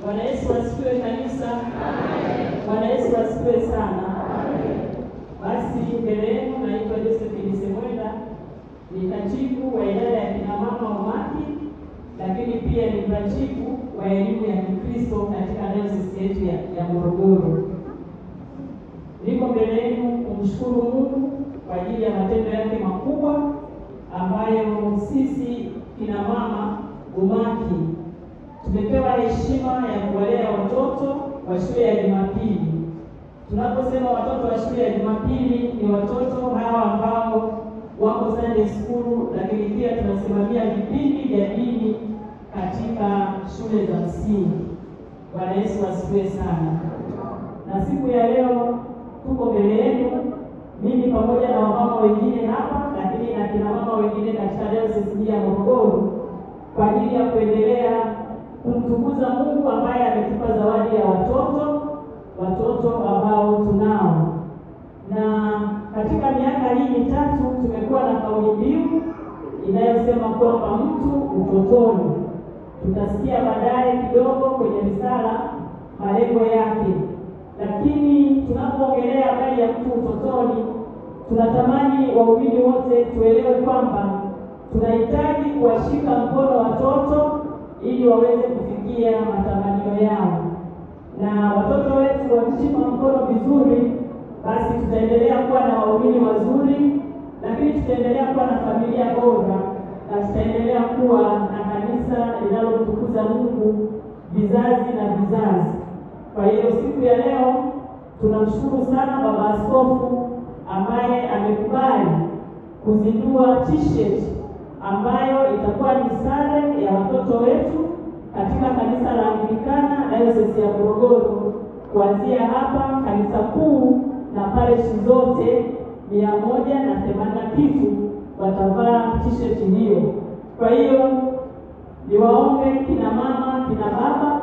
Bwana Yesu asifiwe kanisa. Bwana Yesu asifiwe sana. Basi mbele yenu naitwa Josephine Semwenda, ni katibu wa idara ya kina mama umaki, lakini pia ni katibu wa elimu ya Kikristo katika dayosisi yetu ya Morogoro. Niko mbele yenu kumshukuru Mungu kwa ajili ya matendo yake makubwa ambayo sisi kina mama umaki tumepewa heshima ya kuwalea watoto wa shule ya Jumapili. Tunaposema watoto wa shule ya Jumapili ni watoto hawa ambao wako Sunday school, lakini pia tunasimamia vipindi vya dini katika shule za msingi. Bwana Yesu asifiwe sana. Na siku ya leo tuko mbele yenu, mimi pamoja na wamama wengine hapa, lakini na kina mama wengine katika dayosisi ya Morogoro, kwa ajili ya kuendelea kumtukuza Mungu ambaye ametupa zawadi ya watoto ambao tunao. Na katika miaka hii mitatu tumekuwa na kauli mbiu inayosema kwamba mtu utotoni. Tutasikia baadaye kidogo kwenye risala malengo yake. Lakini tunapoongelea habari ya mtu utotoni, tunatamani waumini wote tuelewe kwamba tunahitaji kuwashika mkono watoto ili waweze kufikia matamanio yao. Na watoto wetu wakishika mkono vizuri, basi tutaendelea kuwa na waumini wazuri, lakini tutaendelea kuwa na familia bora, na tutaendelea kuwa na kanisa linalomtukuza Mungu vizazi na vizazi. Kwa hiyo siku ya leo tunamshukuru sana Baba Askofu ambaye amekubali kuzindua t-shirt ambayo itakuwa ni sare ya watoto wetu katika kanisa la Anglikana dayosisi ya Morogoro, kuanzia hapa kanisa kuu na parishi zote 180 kitu watavaa t-shirt hiyo. Kwa hiyo niwaombe kina mama, kina baba,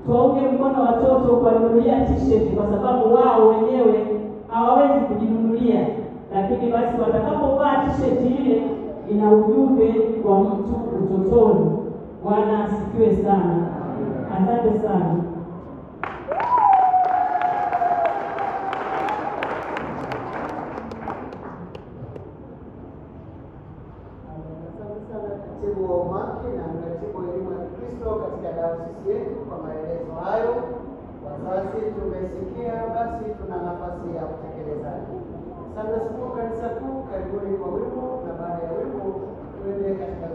tuwaunge mkono watoto kwa kununulia t-shirt, kwa sababu wao wenyewe hawawezi kujinunulia, lakini basi watakapovaa t-shirt ile ina ujumbe wa mtu utotoni. Bwana asifiwe sana. Asante sana. Katibu wa umaki na mratibu wa elimu ya Kikristo katika dayosisi yetu kwa maelezo hayo. Wazazi tumesikia, basi tuna nafasi ya utekelezaji. Sunday school kanisa kuu, karibuni kwa wimbo, na baada ya wimbo tuende katika